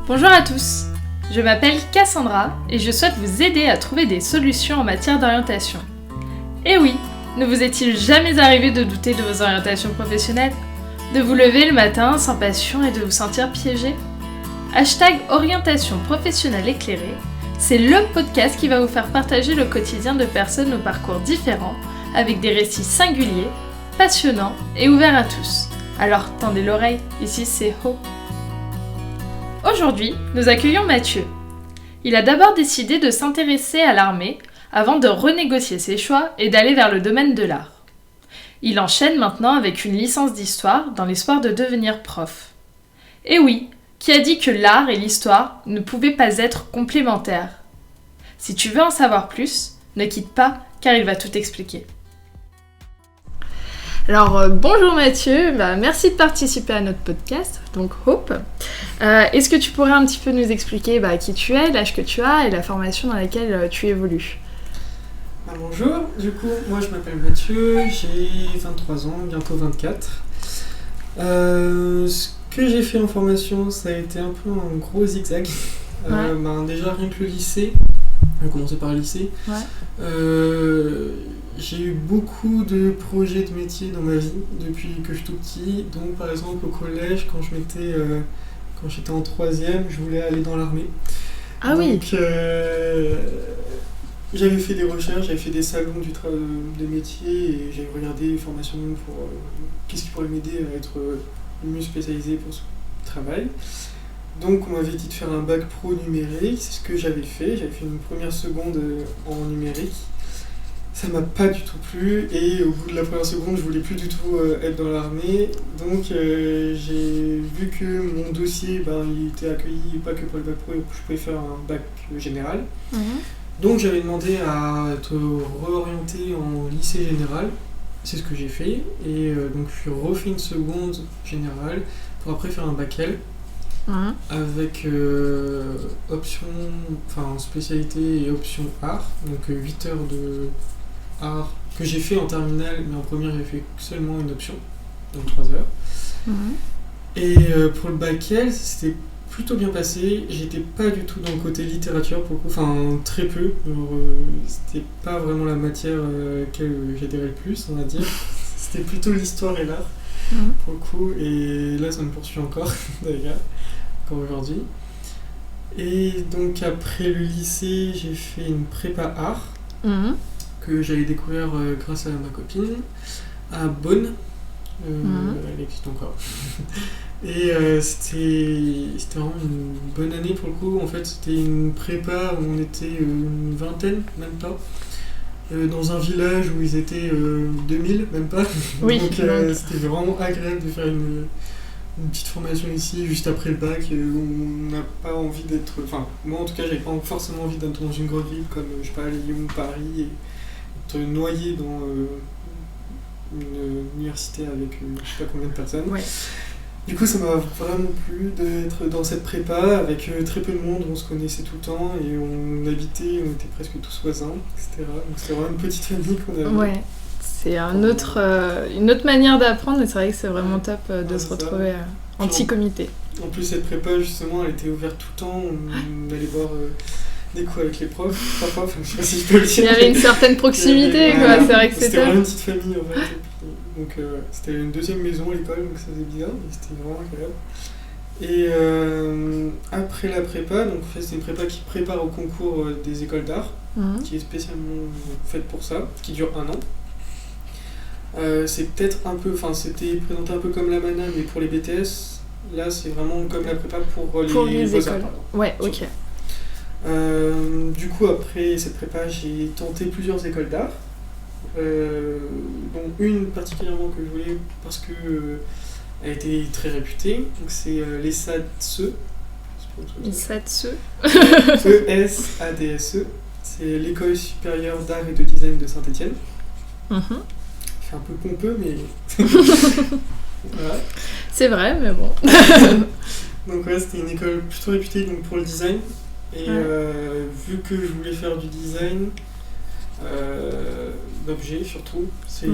Bonjour à tous, je m'appelle Cassandra et je souhaite vous aider à trouver des solutions en matière d'orientation. Et oui, ne vous est-il jamais arrivé de douter de vos orientations professionnelles ? De vous lever le matin sans passion et de vous sentir piégé ? #orientation professionnelle éclairée, c'est le podcast qui va vous faire partager le quotidien de personnes aux parcours différents, avec des récits singuliers, passionnants et ouverts à tous. Alors tendez l'oreille, ici c'est Ho. Aujourd'hui, nous accueillons Mathieu. Il a d'abord décidé de s'intéresser à l'armée avant de renégocier ses choix et d'aller vers le domaine de l'art. Il enchaîne maintenant avec une licence d'histoire dans l'espoir de devenir prof. Et oui, qui a dit que l'art et l'histoire ne pouvaient pas être complémentaires ? Si tu veux en savoir plus, ne quitte pas car il va tout expliquer. Alors bonjour Mathieu, merci de participer à notre podcast, donc Hope. Est-ce que tu pourrais un petit peu nous expliquer qui tu es, l'âge que tu as et la formation dans laquelle tu évolues ? Bonjour, du coup moi je m'appelle Mathieu, j'ai 23 ans, bientôt 24. Ce que j'ai fait en formation, ça a été un peu un gros zigzag. Déjà rien que le lycée, j'ai commencé par le lycée. J'ai eu beaucoup de projets de métier dans ma vie depuis que je suis tout petit. Donc par exemple au collège, quand j'étais en 3e, je voulais aller dans l'armée. Ah donc, oui. J'avais fait des recherches, j'avais fait des salons des métiers et j'avais regardé des formations pour qu'est-ce qui pourrait m'aider à être le mieux spécialisé pour ce travail. Donc on m'avait dit de faire un bac pro numérique, c'est ce que j'avais fait une première seconde en numérique. Ça m'a pas du tout plu et au bout de la première seconde je voulais plus du tout être dans l'armée. Donc j'ai vu que mon dossier il était accueilli pas que pour le bac pro, je pouvais faire un bac général. Donc j'avais demandé à être réorienté en lycée général, c'est ce que j'ai fait, et donc je suis refait une seconde générale pour après faire un bac L avec spécialité et option art, donc 8 heures de art que j'ai fait en terminale, mais en première j'ai fait seulement une option, donc 3 heures. Et pour le bac L, c'était plutôt bien passé. J'étais pas du tout dans le côté littérature pour le coup, très peu. C'était pas vraiment la matière à laquelle j'adhérais le plus, on va dire. C'était plutôt l'histoire et l'art pour le coup, et là ça me poursuit encore d'ailleurs, encore aujourd'hui. Et donc après le lycée, j'ai fait une prépa art que j'allais découvrir grâce à ma copine à Bonn. Elle existe encore. Et c'était vraiment une bonne année pour le coup. En fait, c'était une prépa où on était une vingtaine, même pas, dans un village où ils étaient 2000, même pas. Oui, donc c'était vraiment agréable de faire une petite formation ici, juste après le bac, où on n'a pas envie d'être... Enfin, moi en tout cas, j'avais pas forcément envie d'être dans une grande ville comme, je sais pas, Lyon, Paris, et être noyé dans une université avec je sais pas combien de personnes. Du coup, ça m'a vraiment plu d'être dans cette prépa avec très peu de monde, on se connaissait tout le temps et on était presque tous voisins, etc. Donc c'était vraiment une petite famille qu'on avait. Ouais, c'est une autre manière d'apprendre et c'est vrai que c'est vraiment top de se retrouver en petit comité. En plus, cette prépa, justement, elle était ouverte tout le temps, on allait voir des coups avec les profs, parfois, je sais pas si je peux le dire. Il y avait une certaine proximité, quoi. C'est vrai que c'était vraiment une petite famille en fait. Donc c'était une deuxième maison à l'école, donc ça faisait bizarre, mais c'était vraiment agréable. Et après la prépa, donc en fait, c'est une prépa qui prépare au concours des écoles d'art, qui est spécialement faite pour ça, qui dure 1 an. C'était présenté un peu comme la MANA, mais pour les BTS, là c'est vraiment comme la prépa pour les beaux-arts. Ouais, ok. Du coup, après cette prépa, j'ai tenté plusieurs écoles d'art, dont une particulièrement que je voulais parce que elle était très réputée. Donc c'est l'ESADSE. l'ESADSE. ESADSE. C'est l'école supérieure d'art et de design de Saint-Étienne. C'est un peu pompeux, mais voilà. C'est vrai, mais bon. Donc c'était une école plutôt réputée donc, pour le design. Et vu que je voulais faire du design d'objets surtout, je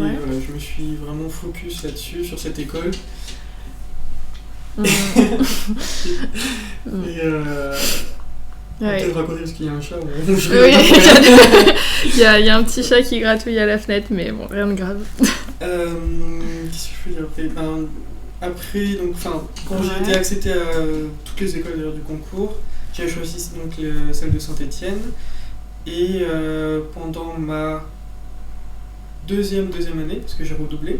me suis vraiment focus là-dessus, sur cette école. Et Ouais. peut-être raconter parce qu'il y a un chat. Oui, il y a un petit chat qui gratouille à la fenêtre, mais bon, rien de grave. Qu'est-ce que je peux dire après après, donc, quand j'ai été accepté à toutes les écoles d'ailleurs, du concours, j'ai choisi donc, celle de Saint-Étienne. Et pendant ma deuxième année, parce que j'ai redoublé,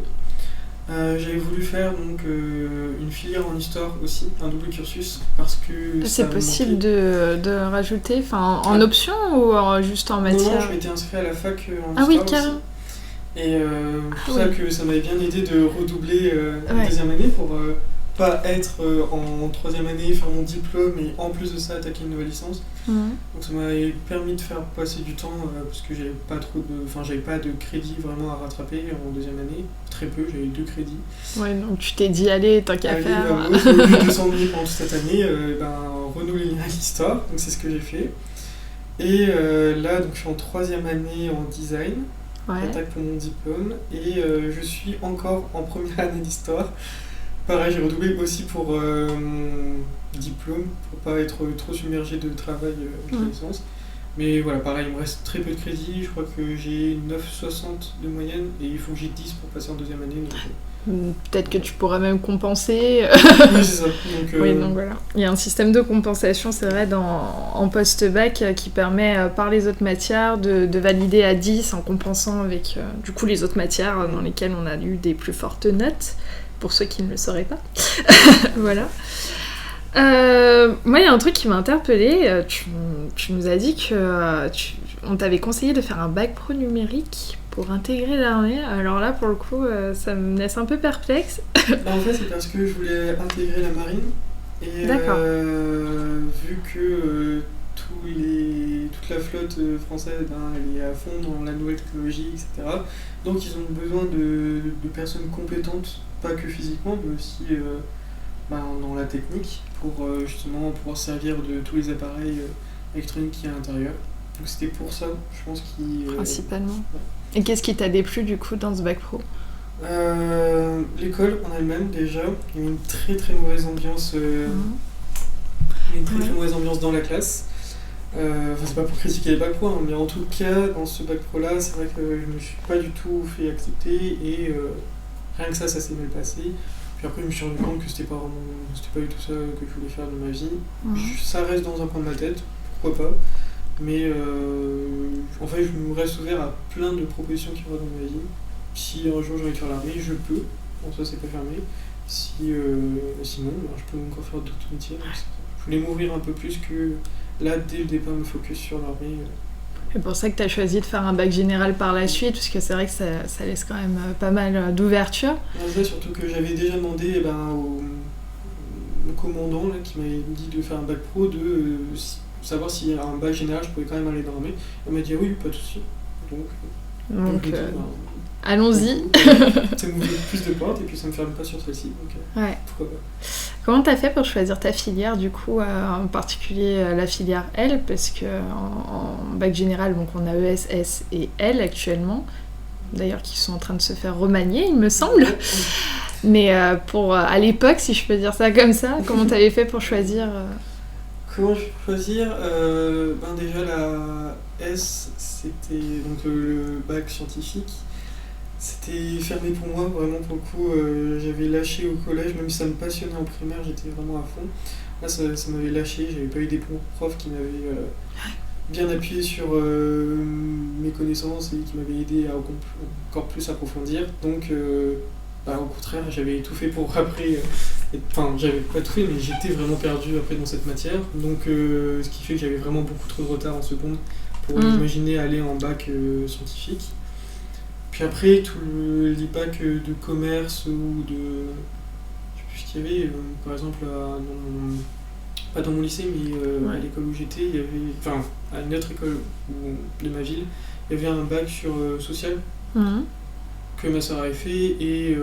j'avais voulu faire donc, une filière en histoire aussi, un double cursus, parce que C'est possible de rajouter en option ou juste en matière? Non, je m'étais inscrit à la fac en Ah oui, histoire carrément. aussi. Et c'est pour ça que ça m'avait bien aidé de redoubler en Ouais. deuxième année pour pas être en troisième année, faire mon diplôme et en plus de ça attaquer une nouvelle licence. Mhm. Donc ça m'avait permis de faire passer du temps parce que j'avais pas de crédit vraiment à rattraper en deuxième année, très peu, j'avais 2 crédits. Ouais, donc tu t'es dit, allez, tant qu'à Allez, faire. moi, j'ai eu 200 000 pendant toute cette année, renouveler l'histoire, donc c'est ce que j'ai fait. Et là, donc, je suis en troisième année en design. Ouais. J'attaque pour mon diplôme et je suis encore en première année d'histoire. Pareil, j'ai redoublé aussi pour mon diplôme, pour pas être trop submergé de travail avec la licence. Mais voilà, pareil, il me reste très peu de crédit, je crois que j'ai 9,60 de moyenne et il faut que j'ai 10 pour passer en deuxième année. Peut-être que tu pourras même compenser. Oui, c'est ça. Oui, donc voilà. Il y a un système de compensation, c'est vrai, en post-bac qui permet, par les autres matières, de valider à 10 en compensant avec, du coup, les autres matières dans lesquelles on a eu des plus fortes notes, pour ceux qui ne le sauraient pas. Voilà. Moi, il y a un truc qui m'a interpellée. Tu nous as dit on t'avait conseillé de faire un bac pro numérique pour intégrer l'armée. Alors là, pour le coup, ça me laisse un peu perplexe. En fait, c'est parce que je voulais intégrer la marine. Et vu que toute la flotte française elle est à fond dans la nouvelle technologie, etc. Donc ils ont besoin de personnes compétentes, pas que physiquement, mais aussi dans la technique, pour justement pouvoir servir de tous les appareils électroniques qu'il y a à l'intérieur. Donc c'était pour ça, je pense Principalement. Ouais. Et qu'est-ce qui t'a déplu du coup dans ce bac pro? L'école en elle-même déjà, il y a une très très mauvaise ambiance. Très mauvaise ambiance dans la classe. C'est pas pour critiquer les bacs pro, mais en tout cas, dans ce bac pro là, c'est vrai que je me suis pas du tout fait accepter et rien que ça s'est mal passé. Puis après, je me suis rendu compte que c'était pas du tout ça que je voulais faire de ma vie. Ça reste dans un coin de ma tête, pourquoi pas. Mais en fait, je me reste ouvert à plein de propositions qui vont dans ma vie. Si un jour j'ai envie de faire l'armée, je peux. Bon, ça, c'est pas fermé. Sinon, je peux encore faire d'autres métiers. Donc je voulais m'ouvrir un peu plus que là, dès le départ, me focus sur l'armée. C'est pour ça que tu as choisi de faire un bac général par la suite, parce que c'est vrai que ça laisse quand même pas mal d'ouverture. Surtout que j'avais déjà demandé au commandant là, qui m'avait dit de faire un bac pro, de savoir s'il y a un bac général, je pouvais quand même aller dans l'armée. Il m'a dit oui, pas de souci. Donc allons-y. Ça m'ouvre plus de portes et puis ça me ferme pas sur celle-ci. Donc, pourquoi pas. Comment t'as fait pour choisir ta filière du coup, en particulier la filière L, parce que en bac général, donc on a ES, S et L actuellement, d'ailleurs qui sont en train de se faire remanier, il me semble. Mais à l'époque, si je peux dire ça comme ça, comment t'avais fait pour choisir Comment je peux choisir déjà la S, c'était donc le bac scientifique. C'était fermé pour moi, vraiment pour le coup, j'avais lâché au collège, même si ça me passionnait en primaire, j'étais vraiment à fond. Là ça m'avait lâché, j'avais pas eu des bons profs qui m'avaient bien appuyé sur mes connaissances et qui m'avaient aidé à encore plus approfondir. Donc au contraire, j'avais tout fait pour après, j'avais pas tout fait, mais j'étais vraiment perdu après dans cette matière. Donc ce qui fait que j'avais vraiment beaucoup trop de retard en seconde pour imaginer aller en bac scientifique. Puis après, tous les bacs de commerce ou de... Je sais plus ce qu'il y avait, par exemple, pas dans mon lycée, mais à l'école où j'étais, il y avait... à une autre école de ma ville, il y avait un bac sur social que ma soeur avait fait, et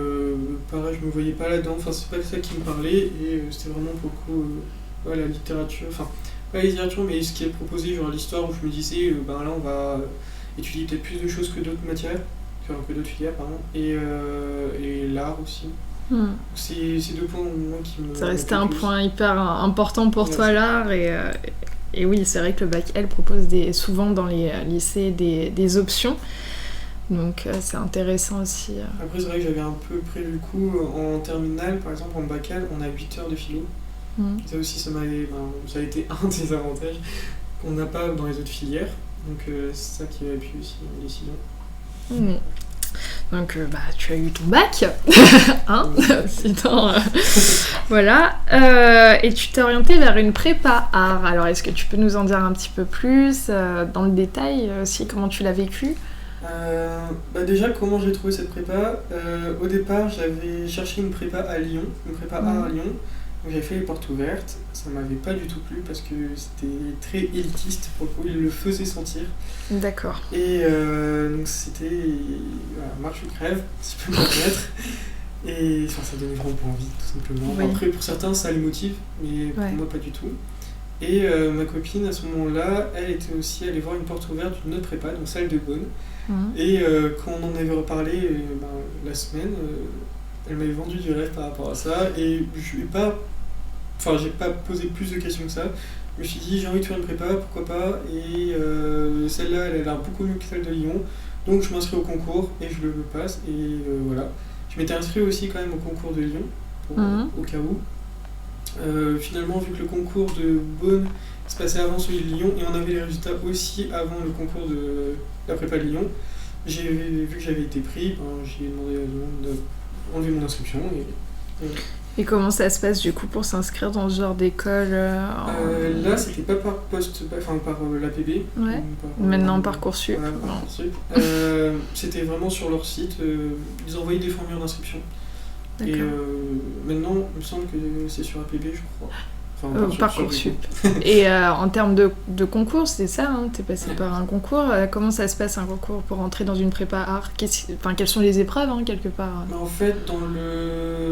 pareil, je me voyais pas là-dedans, c'est pas ça qui me parlait, et c'était vraiment pour le coup la littérature, pas la littérature, mais ce qui est proposé, genre l'histoire, où je me disais, là on va étudier peut-être plus de choses que d'autres matières, que d'autres filières, pardon, et l'art aussi. C'est 2 points moi, qui me... Ça restait un point hyper important pour toi, l'art, et oui, c'est vrai que le bac L propose souvent dans les lycées des options, donc c'est intéressant aussi. Après, c'est vrai que j'avais un peu prévu le coup, en terminale, par exemple, en bac L, on a 8 heures de philo. Ça aussi, ça a été un des avantages qu'on n'a pas dans les autres filières, donc c'est ça qui a appuyé aussi une décision. Donc tu as eu ton bac, hein, sinon, voilà, et tu t'es orientée vers une prépa art. Alors est-ce que tu peux nous en dire un petit peu plus, dans le détail aussi, comment tu l'as vécu? Déjà, comment j'ai trouvé cette prépa? Au départ, j'avais cherché une prépa à Lyon, une prépa art à Lyon. Donc j'avais fait les portes ouvertes, ça m'avait pas du tout plu parce que c'était très élitiste, pour le coup, il le faisait sentir. D'accord. Et donc c'était marche ou crève, si je peux me permettre. Et ça donnait vraiment pas envie, tout simplement. Oui. Après, pour certains, ça les motive, mais pour moi, pas du tout. Et ma copine, à ce moment-là, elle était aussi allée voir une porte ouverte d'une autre prépa, donc celle de Beaune. Et quand on en avait reparlé la semaine, elle m'avait vendu du rêve par rapport à ça. Et j'ai pas posé plus de questions que ça. Je me suis dit, j'ai envie de faire une prépa, pourquoi pas. Et celle-là, elle a l'air beaucoup mieux que celle de Lyon. Donc je m'inscris au concours et je le passe. Et voilà. Je m'étais inscrit aussi quand même au concours de Lyon, au cas où. Finalement, vu que le concours de Beaune se passait avant celui de Lyon, et on avait les résultats aussi avant le concours de la prépa de Lyon, vu que j'avais été pris, j'ai demandé à d'enlever mon inscription. Et comment ça se passe du coup pour s'inscrire dans ce genre d'école Là, c'était pas par par l'APB. Maintenant Parcoursup. Voilà, Parcoursup. C'était vraiment sur leur site. Ils envoyaient des formulaires d'inscription. Et maintenant, il me semble que c'est sur APB, je crois. Parcoursup. Et en termes de concours, c'est ça, hein, t'es passé par un concours. Comment ça se passe un concours pour entrer dans une prépa art? Quelles sont les épreuves, hein, quelque part? En fait,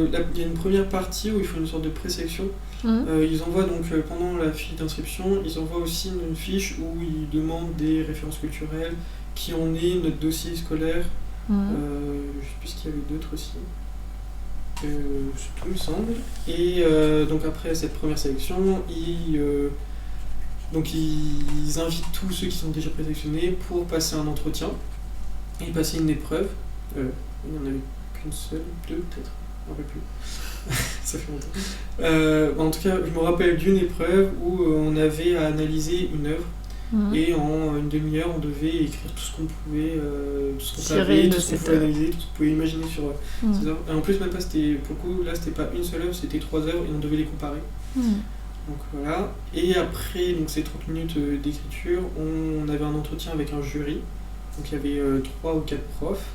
il y a une première partie où il faut une sorte de présélection. Ils envoient donc, pendant la fiche d'inscription, ils envoient aussi une fiche où ils demandent des références culturelles, qui en est, notre dossier scolaire. Je sais plus ce qu'il y avait d'autres aussi. C'est tout, il me semble. Et donc après cette première sélection, ils invitent tous ceux qui sont déjà présélectionnés pour passer un entretien et passer une épreuve. Il n'y en avait qu'une seule, 2 peut-être, je ne me rappelle plus. Ça fait longtemps. En tout cas, je me rappelle d'une épreuve où on avait à analyser une œuvre. Et en une demi-heure, on devait écrire tout ce qu'on pouvait, tout ce qu'on savait, tout ce qu'on pouvait analyser, tout ce qu'on pouvait imaginer sur ces œuvres. Et en plus, même pas, pour le coup, là, c'était pas une seule œuvre, c'était 3 œuvres et on devait les comparer. Donc voilà. Et après donc, ces 30 minutes d'écriture, on avait un entretien avec un jury. Donc il y avait 3 ou 4 profs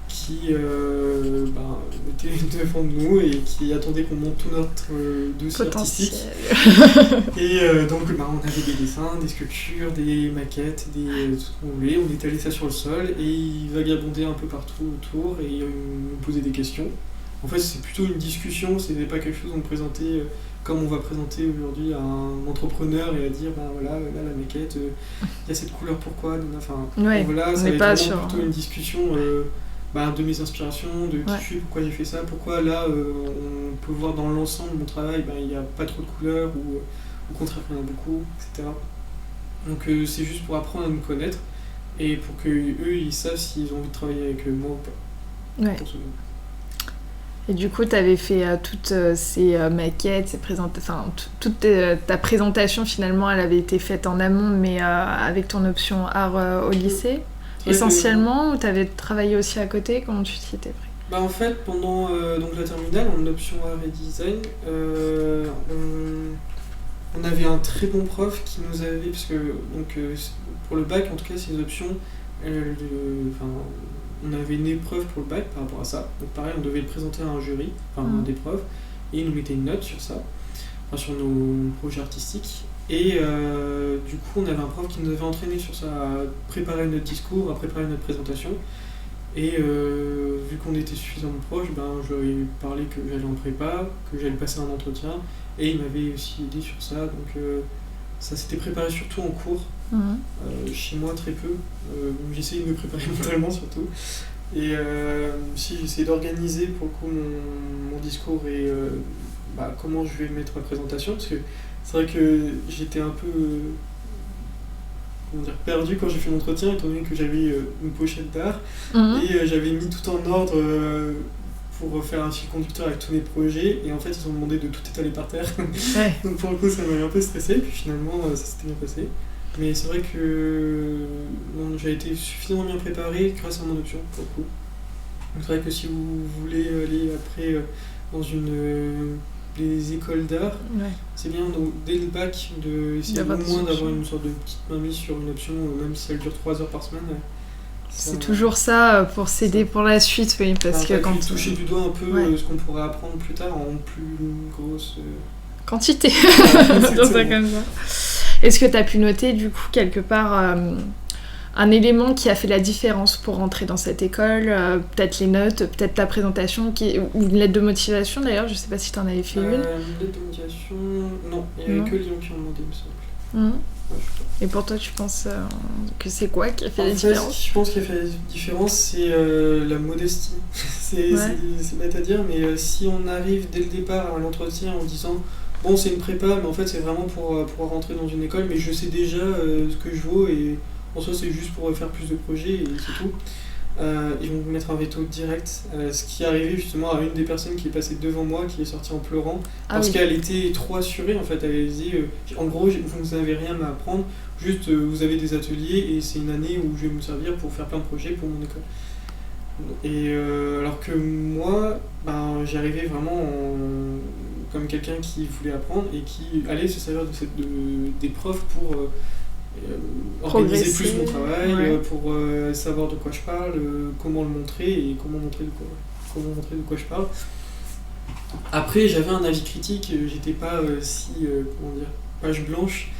qui étaient devant nous et qui attendaient qu'on monte tout notre dossier artistique. Et donc on avait des dessins, des sculptures, des maquettes, tout ce qu'on voulait. On étalait ça sur le sol et ils vagabondaient un peu partout autour et ils nous posaient des questions. En fait, c'est plutôt une discussion, c'était pas quelque chose qu'on présentait comme on va présenter aujourd'hui à un entrepreneur et à dire voilà, là la maquette, il y a cette couleur, pourquoi, voilà, ça va être vraiment plutôt une discussion de mes inspirations, de qui je suis, pourquoi j'ai fait ça, pourquoi là on peut voir dans l'ensemble de mon travail il n'y a pas trop de couleurs ou au contraire il y en a beaucoup, etc. Donc c'est juste pour apprendre à nous connaître et pour qu'eux ils savent s'ils ont envie de travailler avec moi ou pas. Et du coup, tu avais fait toutes ces maquettes, toute ta présentation finalement, elle avait été faite en amont, mais avec ton option art au lycée essentiellement, ou tu avais travaillé aussi à côté? Comment tu t'y étais pris? En fait, pendant la terminale, en option art et design, on avait un très bon prof qui nous avait, parce que pour le bac, en tout cas, ces options, on avait une épreuve pour le bac par rapport à ça. Donc pareil, on devait le présenter à un jury, des profs, et ils nous mettaient une note sur ça, sur nos projets artistiques. Et du coup, on avait un prof qui nous avait entraîné sur ça, à préparer notre discours, à préparer notre présentation. Et vu qu'on était suffisamment proches, je lui ai parlé que j'allais en prépa, que j'allais passer un entretien, et il m'avait aussi aidé sur ça. Donc ça s'était préparé surtout en cours, chez moi très peu. J'essayais de me préparer mentalement surtout. Et si j'essaie d'organiser pour le coup mon discours et comment je vais mettre ma présentation, parce que c'est vrai que j'étais un peu perdu quand j'ai fait l'entretien, étant donné que j'avais une pochette d'art et j'avais mis tout en ordre pour faire un fil conducteur avec tous mes projets, et en fait ils ont demandé de tout étaler par terre. Ouais. Donc pour le coup ça m'avait un peu stressé, puis finalement ça s'était bien passé. Mais c'est vrai que j'ai été suffisamment bien préparé grâce à mon option pour le coup. Donc c'est vrai que si vous voulez aller après dans des écoles d'art, c'est bien donc, dès le bac d'essayer au moins d'avoir une sorte de petite mainmise sur une option, même si elle dure 3 heures par semaine. C'est toujours ça pour s'aider pour la suite, oui, parce que quand toucher du doigt un peu ce qu'on pourrait apprendre plus tard en plus grosse quantité, dans ça comme ça. Est-ce que tu as pu noter du coup quelque part un élément qui a fait la différence pour rentrer dans cette école, peut-être les notes, peut-être ta présentation, ou une lettre de motivation d'ailleurs, je sais pas si tu en avais fait une. Une lettre de motivation, non, il n'y avait que Lyon qui en demandé, il me semble. Et pour toi, tu penses que c'est quoi qui a fait la différence ? Je pense qu'il a fait la différence, c'est la modestie. C'est bête à dire, mais si on arrive dès le départ à l'entretien en disant bon, c'est une prépa, mais en fait c'est vraiment pour pouvoir rentrer dans une école, mais je sais déjà ce que je vaux, et en soi c'est juste pour faire plus de projets et c'est tout. Ils vont mettre un veto direct, ce qui est arrivé justement à une des personnes qui est passée devant moi, qui est sortie en pleurant, parce qu'elle était trop assurée en fait. Elle disait en gros vous n'avez rien à apprendre, juste vous avez des ateliers et c'est une année où je vais me servir pour faire plein de projets pour mon école. Et alors que moi j'y arrivais vraiment comme quelqu'un qui voulait apprendre et qui allait se servir des profs pour organiser plus mon travail, pour savoir de quoi je parle, comment le montrer et comment montrer de quoi je parle. Après j'avais un avis critique, j'étais pas page blanche.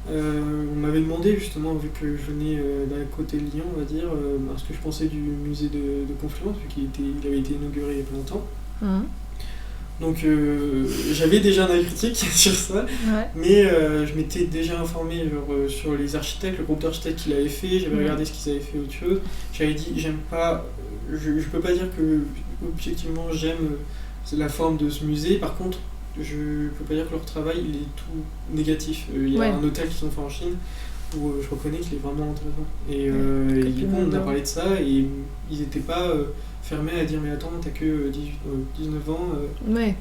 On m'avait demandé justement, vu que je venais d'un côté de Lyon, on va dire, ce que je pensais du musée de Confluence, vu qu'il avait été inauguré il y a pas longtemps. Donc j'avais déjà un avis critique sur ça, mais je m'étais déjà informé sur les architectes, le groupe d'architectes qui l'avait fait, j'avais regardé ce qu'ils avaient fait autre chose. J'avais dit je peux pas dire que objectivement j'aime la forme de ce musée, par contre je peux pas dire que leur travail il est tout négatif. Il y a un hôtel qu'ils ont fait en Chine où je reconnais qu'il est vraiment intéressant. Et on a parlé de ça et ils étaient pas fermés à dire mais attends, t'as que 19 ans,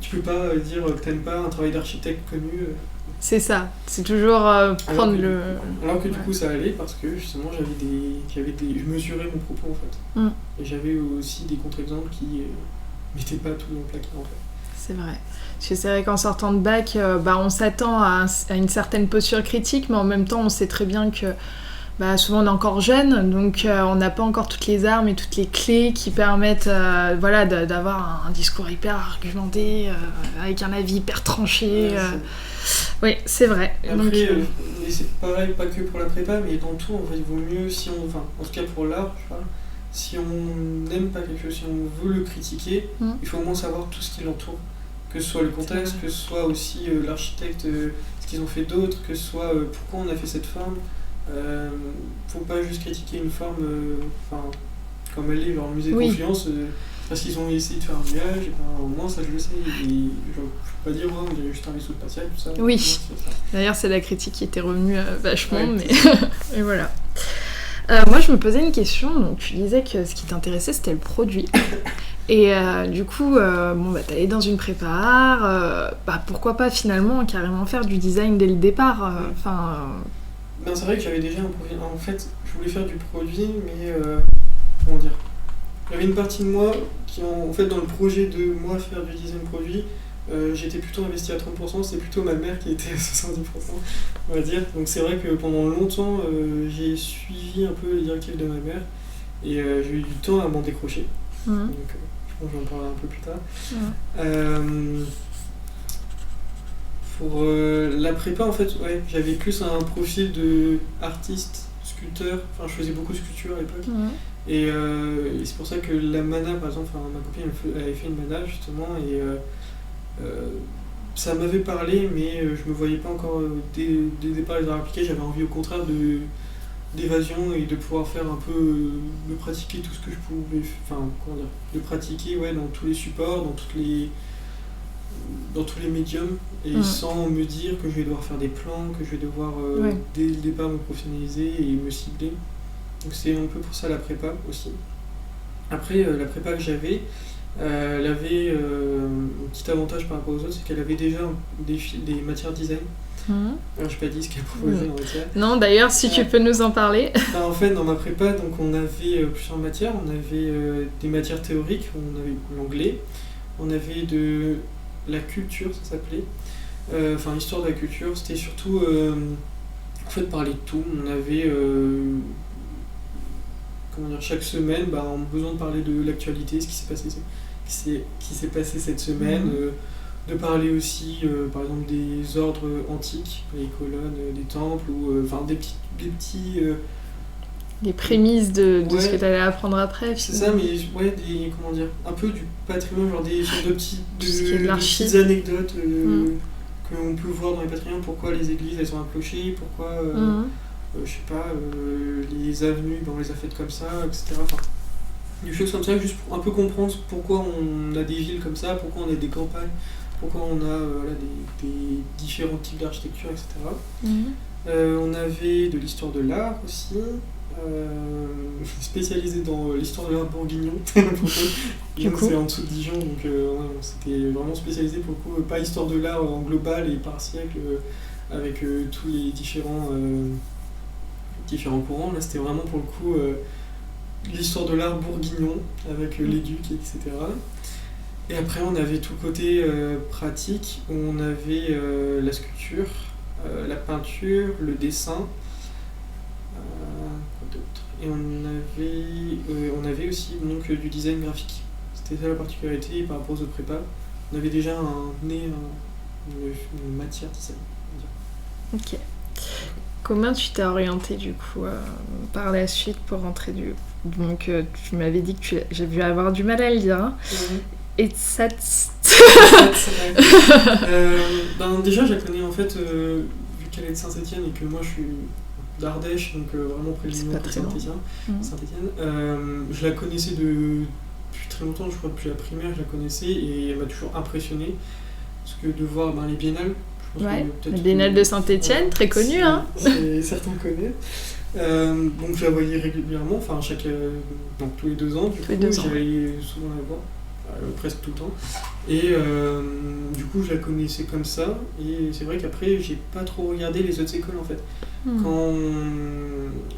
tu peux pas dire que t'aimes pas un travail d'architecte connu. C'est ça, c'est toujours prendre le... Alors que du coup ça allait parce que justement je mesurais mon propos en fait. Et j'avais aussi des contre-exemples qui mettaient pas tout dans le placard en fait. C'est vrai. Parce que c'est vrai qu'en sortant de bac, on s'attend à une certaine posture critique, mais en même temps, on sait très bien que souvent on est encore jeune, donc on n'a pas encore toutes les armes et toutes les clés qui permettent d'avoir un discours hyper argumenté, avec un avis hyper tranché. Oui, c'est vrai. Après, donc, et c'est pareil, pas que pour la prépa, mais dans tout, en fait, il vaut mieux, en tout cas pour l'art, je parle, si on n'aime pas quelque chose, si on veut le critiquer, il faut au moins savoir tout ce qui l'entoure. Que ce soit le contexte, que ce soit aussi l'architecte, ce qu'ils ont fait d'autre, que ce soit pourquoi on a fait cette forme. Faut pas juste critiquer une forme comme elle est, genre le musée de Confluence, parce qu'ils ont essayé de faire un nuage, au moins ça je le sais. Et, je peux pas dire, on dirait juste un vaisseau spatial, tout ça. Oui, d'ailleurs c'est la critique qui était revenue vachement, mais et voilà. Moi je me posais une question, donc tu disais que ce qui t'intéressait c'était le produit. Et du coup, t'allais dans une prépa art, pourquoi pas finalement carrément faire du design dès le départ c'est vrai que j'avais déjà un projet. En fait, je voulais faire du produit, mais comment dire, il y avait une partie de moi qui, en fait, dans le projet de moi faire du design produit, j'étais plutôt investi à 30%, c'est plutôt ma mère qui était à 70%, on va dire. Donc c'est vrai que pendant longtemps, j'ai suivi un peu les directives de ma mère et j'ai eu du temps à m'en décrocher. Donc je pense que j'en parlerai un peu plus tard. Pour la prépa, en fait, j'avais plus un profil de artiste, sculpteur, je faisais beaucoup de sculpture à l'époque. Et c'est pour ça que la mana, par exemple, ma copine avait fait une mana justement, et ça m'avait parlé, mais je me voyais pas encore dès le départ les arts appliqués. J'avais envie au contraire d'évasion et de pouvoir faire un peu, de pratiquer tout ce que je pouvais, enfin, comment dire, de pratiquer dans tous les supports, dans tous les médiums, et sans me dire que je vais devoir faire des plans, que je vais devoir dès le départ me professionnaliser et me cibler. Donc c'est un peu pour ça la prépa aussi. Après, la prépa que j'avais, elle avait un petit avantage par rapport aux autres, c'est qu'elle avait déjà des matières design. Alors je n'ai pas dit ce qu'elle proposait en matière. Non, d'ailleurs, si tu peux nous en parler. En fait, dans ma prépa, donc, on avait plusieurs matières. On avait des matières théoriques, on avait l'anglais, on avait de la culture, ça s'appelait. Enfin, l'histoire de la culture, c'était surtout en fait parler de tout. On avait chaque semaine, on a besoin de parler de l'actualité, ce qui s'est passé cette semaine, de parler aussi par exemple des ordres antiques, les colonnes des temples, ou des petits les prémices de ce que tu allais apprendre après. C'est ça, mais un peu du patrimoine, genre des sortes de petites anecdotes qu'on peut voir dans les patrimoines, pourquoi les églises elles ont un clocher, pourquoi je sais pas, les avenues on les a faites comme ça, etc. Enfin, des choses comme ça, juste pour un peu comprendre pourquoi on a des villes comme ça, pourquoi on a des campagnes, pourquoi on a des différents types d'architecture, etc. On avait de l'histoire de l'art aussi, spécialisé dans l'histoire de l'art bourguignon. Donc c'est en dessous de Dijon, donc c'était vraiment spécialisé pour le coup, pas histoire de l'art en global et par siècle, avec tous les différents courants. Là c'était vraiment pour le coup l'histoire de l'art bourguignon, avec les ducs, etc. Et après on avait tout le côté pratique, où on avait la sculpture, la peinture, le dessin, quoi d'autre. Et on avait aussi donc, du design graphique. C'était ça la particularité par rapport aux autres prépas. On avait déjà une matière design. Ok. Comment tu t'es orienté du coup par la suite pour rentrer du... Donc tu m'avais dit que j'ai dû avoir du mal à le dire. Hein. Et ça... déjà je la connais en fait, vu qu'elle est de Saint-Étienne et que moi je suis d'Ardèche, donc vraiment près de l'Union de Saint-Étienne. Je la connaissais depuis très longtemps, je crois depuis la primaire je la connaissais, et elle m'a toujours impressionné. Parce que de voir les biennales, la biennale de Saint-Étienne, très connue. Certains connaissent. Donc je la voyais régulièrement, enfin tous les 2 ans, j'allais souvent la voir, presque tout le temps. Et du coup je la connaissais comme ça, et c'est vrai qu'après j'ai pas trop regardé les autres écoles en fait. Quand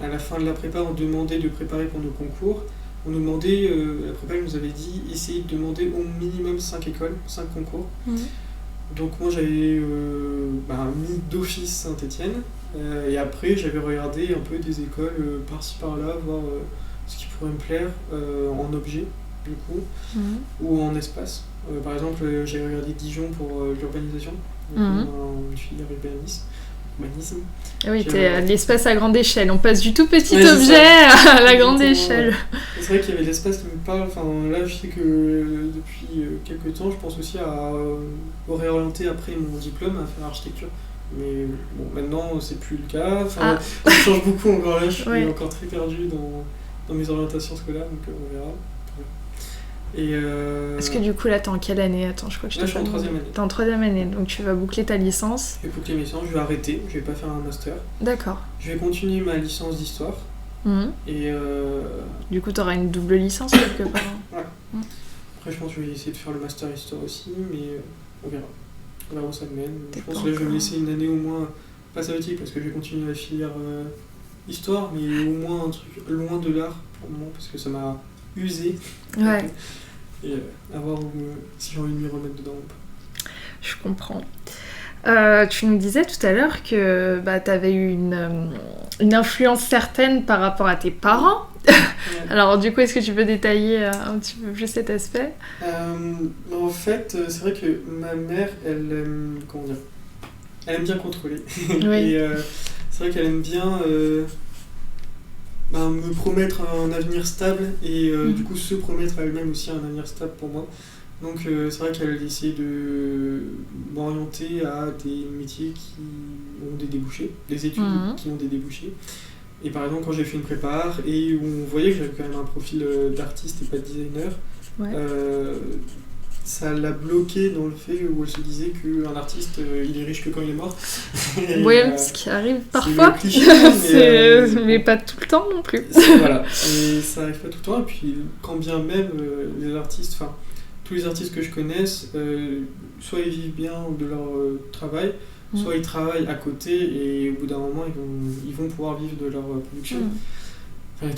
à la fin de la prépa on demandait de préparer pour nos concours, on nous demandait, la prépa nous avait dit, essayez de demander au minimum 5 écoles, 5 concours. Donc moi j'avais mis d'office Saint-Étienne, et après j'avais regardé un peu des écoles par-ci par-là, voir ce qui pourrait me plaire en objet du coup, ou en espace. Par exemple j'avais regardé Dijon pour l'urbanisation, une filière urbanisme. Ah oui, t'es l'espace à grande échelle, on passe du tout petit objet à la grande échelle. C'est vrai qu'il y avait l'espace qui me parle, là je sais que depuis quelques temps je pense aussi à réorienter après mon diplôme à faire architecture. Mais bon, maintenant c'est plus le cas, ça change beaucoup encore là, je suis encore très perdu dans mes orientations scolaires, donc on verra. Est-ce que du coup là t'es en quelle année? Attends, je crois que je suis en 3e année. T'es en 3e année, donc tu vas boucler ta licence. Je vais boucler ma licence, je vais arrêter, je vais pas faire un master. D'accord. Je vais continuer ma licence d'histoire. Et du coup t'auras une double licence quelque part. Ouais. Après je pense que je vais essayer de faire le master histoire aussi, mais on verra. On verra où ça me mène. Je pense que là je vais me laisser une année au moins, pas sabbatique parce que je vais continuer la filière histoire, mais au moins un truc loin de l'art pour le moment, parce que ça m'a usé. Ouais. Et à voir si j'ai envie de m'y remettre dedans ou pas. Je comprends. Tu nous disais tout à l'heure que tu avais eu une influence certaine par rapport à tes parents. Alors du coup, est-ce que tu peux détailler un petit peu plus cet aspect? En fait, c'est vrai que ma mère, elle aime bien contrôler. Et c'est vrai qu'elle aime bien me promettre un avenir stable, et du coup se promettre à elle-même aussi un avenir stable pour moi. Donc c'est vrai qu'elle essaie de m'orienter à des métiers qui ont des débouchés, des études qui ont des débouchés. Et par exemple, quand j'ai fait une prépa art et où on voyait que j'avais quand même un profil d'artiste et pas de designer, ça l'a bloqué dans le fait où elle se disait qu'un artiste, il est riche que quand il est mort. Oui, ce qui arrive parfois, c'est cliché, mais pas tout le temps non plus. Voilà, et ça arrive pas tout le temps. Et puis, quand bien même les artistes, enfin, tous les artistes que je connaisse, soit ils vivent bien de leur travail, soit ils travaillent à côté et au bout d'un moment, ils vont pouvoir vivre de leur production. Enfin, il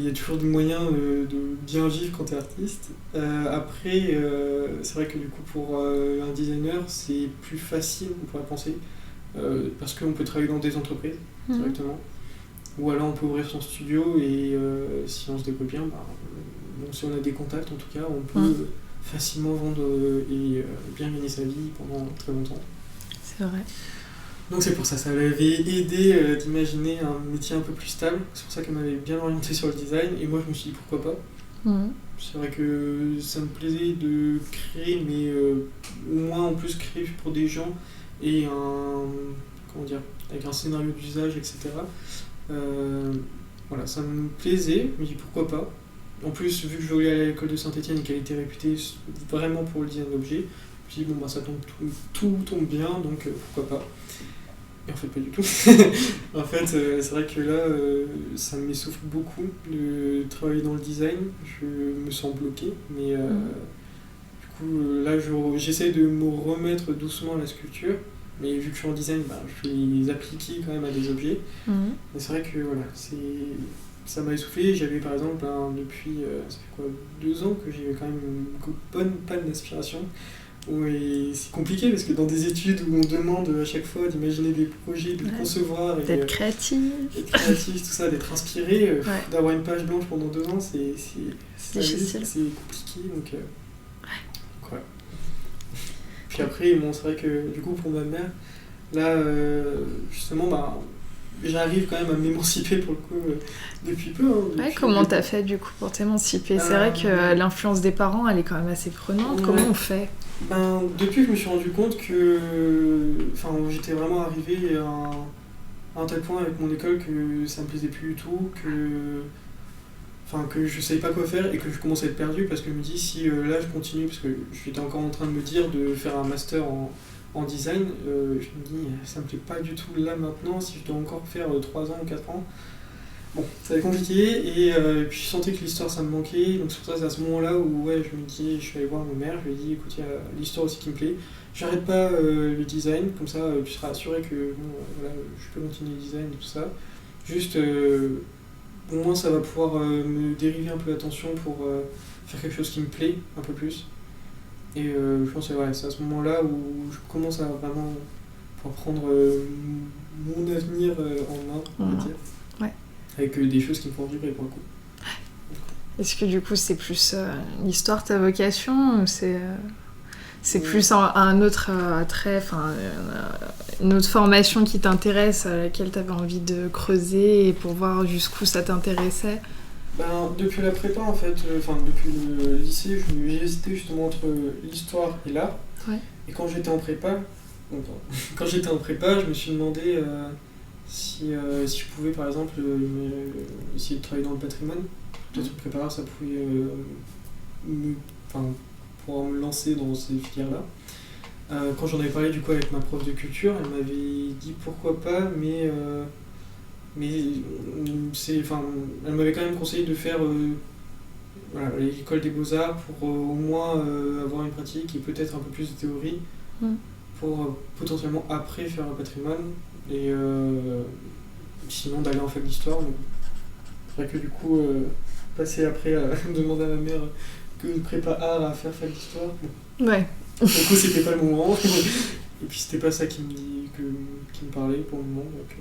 y a toujours des moyens de bien vivre quand tu es artiste. Après, c'est vrai que du coup, pour un designer, c'est plus facile, on pourrait penser, parce qu'on peut travailler dans des entreprises directement. Ou alors on peut ouvrir son studio et si on se débrouille bien, si on a des contacts en tout cas, on peut facilement vendre et bien gagner sa vie pendant très longtemps. C'est vrai. Donc c'est pour ça m'avait aidé d'imaginer un métier un peu plus stable. C'est pour ça qu'elle m'avait bien orienté sur le design et moi je me suis dit pourquoi pas. C'est vrai que ça me plaisait de créer, mais au moins en plus créer pour des gens et avec un scénario d'usage, etc. Voilà, ça me plaisait, je me dis pourquoi pas. En plus, vu que je voulais aller à l'école de Saint-Etienne et qu'elle était réputée vraiment pour le design d'objets, je me suis dit ça tombe, tout tombe bien, donc pourquoi pas. Et en fait, pas du tout. En fait, c'est vrai que là, ça m'essouffle beaucoup de travailler dans le design. Je me sens bloqué, mais du coup, là, j'essaie de me remettre doucement à la sculpture. Mais vu que je suis en design, je vais les appliquer quand même à des objets. Mais c'est vrai que voilà, ça m'a essoufflé. J'avais par exemple, depuis ça fait 2 ans que j'ai quand même une bonne panne d'inspiration. Oui, c'est compliqué parce que dans des études où on demande à chaque fois d'imaginer des projets, de concevoir, d'être créatif, tout ça, d'être inspiré, d'avoir une page blanche pendant 2 ans, c'est difficile, c'est compliqué. Donc, Puis après, c'est vrai que du coup pour ma mère, là justement, j'arrive quand même à m'émanciper pour le coup depuis peu. Comment t'as fait du coup pour t'émanciper? C'est vrai que l'influence des parents, elle est quand même assez prenante. Comment on fait? Depuis que je me suis rendu compte que j'étais vraiment arrivé à un tel point avec mon école que ça me plaisait plus du tout, que je savais pas quoi faire et que je commençais à être perdu parce que je me dis si là je continue, parce que j'étais encore en train de me dire de faire un master en design, je me dis ça me plaît pas du tout là maintenant, si je dois encore faire 3 ans ou 4 ans. Bon, ça va être compliqué et puis je sentais que l'histoire ça me manquait, donc c'est pour ça c'est à ce moment-là où je me dis, je suis allé voir ma mère, je lui ai dit écoute, il y a l'histoire aussi qui me plaît, j'arrête pas le design, comme ça tu seras assuré que je peux continuer le design et tout ça, juste au moins ça va pouvoir me dériver un peu l'attention pour faire quelque chose qui me plaît un peu plus. Et je pense que c'est à ce moment-là où je commence à vraiment pouvoir prendre mon avenir en main, on va dire. Avec des choses qui me font vibrer pour le coup. Est-ce que du coup c'est plus l'histoire ta vocation ou c'est plus un autre attrait, une autre formation qui t'intéresse, à laquelle tu avais envie de creuser et pour voir jusqu'où ça t'intéressait? Depuis la prépa en fait, depuis le lycée, j'ai hésité justement entre l'histoire et l'art. Et quand j'étais en prépa, je me suis demandé si je pouvais par exemple essayer de travailler dans le patrimoine. Peut-être une prépa art, ça pouvait pouvoir me lancer dans ces filières-là. Quand j'en avais parlé du coup avec ma prof de culture, elle m'avait dit pourquoi pas, mais elle m'avait quand même conseillé de faire l'école des beaux-arts pour au moins avoir une pratique et peut-être un peu plus de théorie pour potentiellement après faire un patrimoine et sinon d'aller en fac d'histoire. Mais c'est vrai que du coup passer après à demander à ma mère que je prépa art à faire fac d'histoire. Du coup c'était pas le moment et puis c'était pas ça qui me parlait pour le moment. Donc,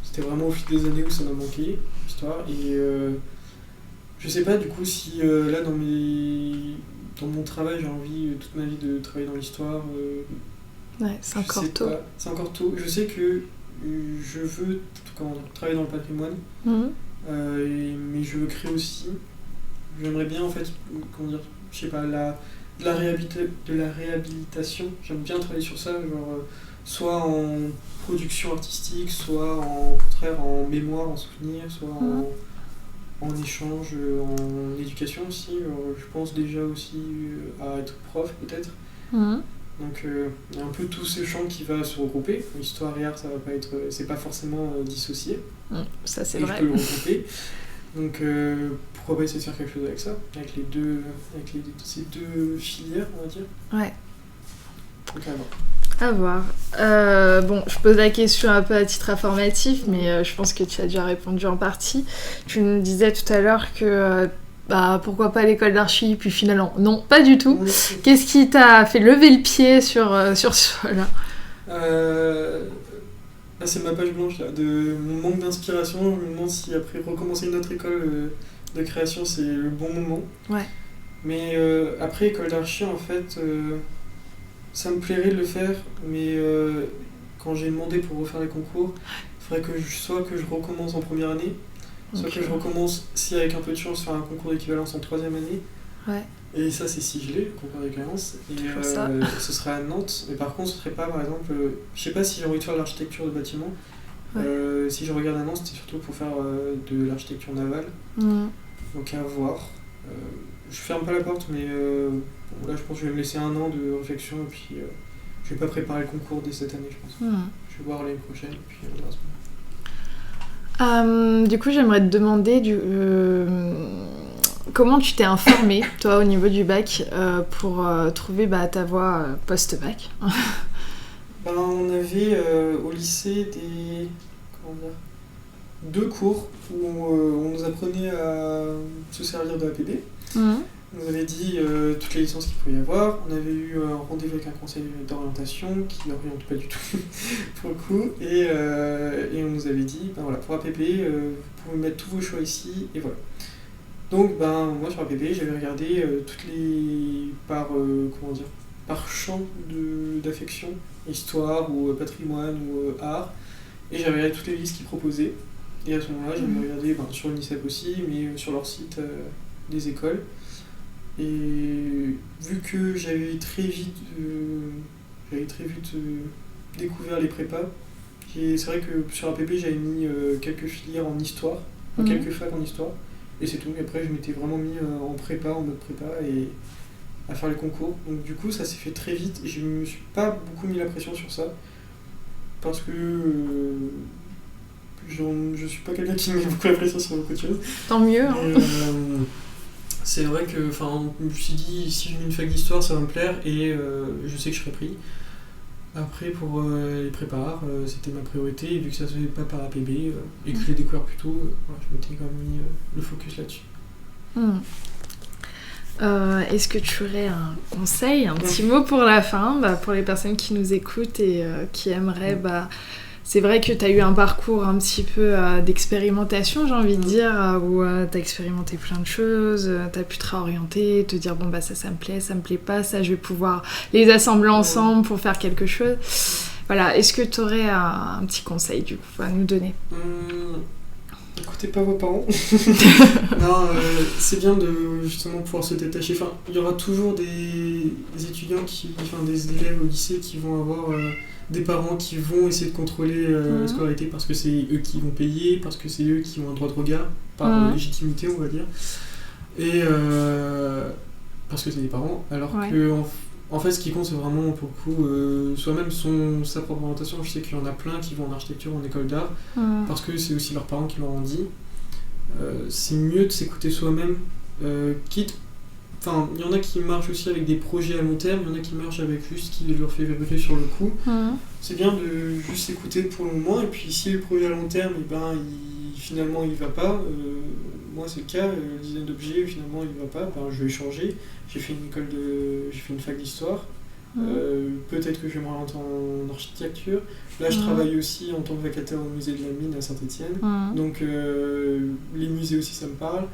c'était vraiment au fil des années où ça m'a manqué, l'histoire. Et je sais pas du coup si là dans mon travail j'ai envie toute ma vie de travailler dans l'histoire. C'est encore tôt. C'est encore tôt. Je sais que je veux travailler dans le patrimoine, mais je veux créer aussi. J'aimerais bien en fait, je sais pas, de la réhabilitation. J'aime bien travailler sur ça, genre soit en production artistique, soit au contraire en mémoire, en souvenir, soit en échange, en éducation aussi. Je pense déjà aussi à être prof peut-être. Donc il y a un peu tout ce champ qui va se regrouper. Histoire et art, ça va pas être, c'est pas forcément dissocié. Ça c'est et vrai. Je peux le regrouper. Donc pourquoi pas essayer de faire quelque chose avec ça, avec ces deux filières, on va dire. Ouais. Donc à voir. À voir. Bon, je pose la question un peu à titre informatif, mais je pense que tu as déjà répondu en partie. Tu nous disais tout à l'heure que pourquoi pas l'école d'archi, puis finalement, non, pas du tout. Oui. Qu'est-ce qui t'a fait lever le pied sur ce choix-là ? C'est ma page blanche là, de mon manque d'inspiration. Je me demande si après recommencer une autre école de création, c'est le bon moment. Ouais. Mais après, école d'archi, en fait, ça me plairait de le faire, mais quand j'ai demandé pour refaire les concours, il faudrait que je recommence en première année, soit que je recommence, si avec un peu de chance, faire un concours d'équivalence en troisième année. Ouais. Et ça, c'est sigelé, le concours d'équivalence. Et ce serait à Nantes. Mais par contre, ce serait pas, par exemple, je sais pas si j'ai envie de faire de l'architecture de bâtiment. Ouais. Si je regarde à Nantes, c'était surtout pour faire de l'architecture navale. Donc à voir. Je ferme pas la porte, mais là, je pense que je vais me laisser 1 an de réflexion. Et puis, je vais pas préparer le concours dès cette année, je pense. Je vais voir l'année prochaine. Et puis, on verra ce moment. Du coup, j'aimerais te demander comment tu t'es informée, toi, au niveau du bac, pour trouver ta voie post-bac. On avait au lycée 2 cours où on nous apprenait à se servir de APB. On nous avait dit toutes les licences qu'il pouvait y avoir. On avait eu un rendez-vous avec un conseil d'orientation qui n'oriente pas du tout pour le coup. Et on nous avait dit, pour APB, vous pouvez mettre tous vos choix ici, et voilà. Donc moi sur APB, j'avais regardé toutes les par champ d'affection, histoire ou patrimoine ou art, et j'avais regardé toutes les listes qu'ils proposaient. Et à ce moment-là, j'avais regardé sur l'UNICEF aussi, mais sur leur site des écoles. Et vu que j'avais très vite découvert les prépas, c'est vrai que sur APB, j'avais mis quelques filières en histoire, quelques facs en histoire. Et c'est tout. Et après, je m'étais vraiment mis en mode prépa, et à faire les concours. Donc du coup, ça s'est fait très vite. Et je me suis pas beaucoup mis la pression sur ça. Parce que je suis pas quelqu'un qui met beaucoup la pression sur beaucoup de choses. Tant mieux. C'est vrai que je me suis dit, si je mets une fac d'histoire, ça va me plaire. Et je sais que je serai pris. Après, pour les prépares, c'était ma priorité, et vu que ça se faisait pas par APB, et que je l'ai découvert plus tôt, je m'étais quand même mis le focus là-dessus. Est-ce que tu aurais un conseil, un petit mot pour la fin, pour les personnes qui nous écoutent et qui aimeraient... c'est vrai que tu as eu un parcours un petit peu d'expérimentation, j'ai envie de dire, où tu as expérimenté plein de choses, tu as pu te réorienter, te dire ça me plaît pas, ça je vais pouvoir les assembler ensemble pour faire quelque chose. Voilà, est-ce que tu aurais un petit conseil du coup à nous donner ? Écoutez pas vos parents. Non, c'est bien de justement pouvoir se détacher. Il y aura toujours des étudiants des élèves au lycée qui vont avoir des parents qui vont essayer de contrôler la scolarité parce que c'est eux qui vont payer, parce que c'est eux qui ont un droit de regard, par légitimité on va dire, et parce que c'est des parents, alors que en fait ce qui compte c'est vraiment pour le coup soi-même sa propre orientation. Je sais qu'il y en a plein qui vont en architecture ou en école d'art parce que c'est aussi leurs parents qui leur ont dit. C'est mieux de s'écouter soi-même, quitte. Il y en a qui marchent aussi avec des projets à long terme, il y en a qui marchent avec juste ce qui leur fait vibrer sur le coup. C'est bien de juste s'écouter pour le moment, et puis si le projet à long terme, finalement il va pas, moi c'est le cas, le design d'objets finalement il va pas, je vais changer. J'ai fait une fac d'histoire, peut-être que je vais me orienter en architecture. Là je travaille aussi en tant que vacataire au musée de la Mine à Saint-Étienne, donc les musées aussi ça me parle.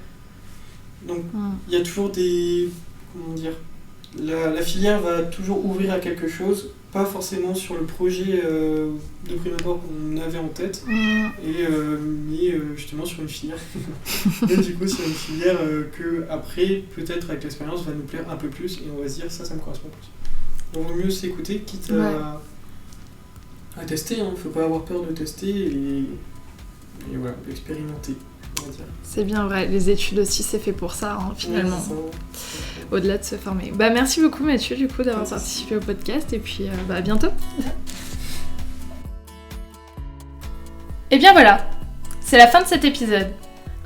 Donc il y a toujours la filière va toujours ouvrir à quelque chose, pas forcément sur le projet de prime abord qu'on avait en tête, mais justement sur une filière. Et du coup sur une filière que après, peut-être avec l'expérience, va nous plaire un peu plus, et on va se dire ça me correspond plus. Donc il vaut mieux s'écouter, quitte à tester, hein. Faut pas avoir peur de tester et voilà, d'expérimenter, on va dire. C'est bien vrai, les études aussi c'est fait pour ça, hein, finalement. Ouais, Au-delà de se former. Merci beaucoup Mathieu du coup d'avoir participé au podcast et puis à bientôt. Et bien voilà, c'est la fin de cet épisode.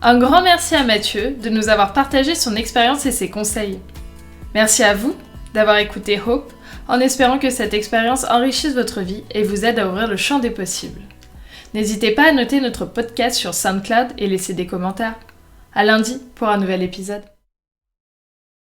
Un grand merci à Mathieu de nous avoir partagé son expérience et ses conseils. Merci à vous d'avoir écouté Hope, en espérant que cette expérience enrichisse votre vie et vous aide à ouvrir le champ des possibles. N'hésitez pas à noter notre podcast sur SoundCloud et laisser des commentaires. À lundi pour un nouvel épisode.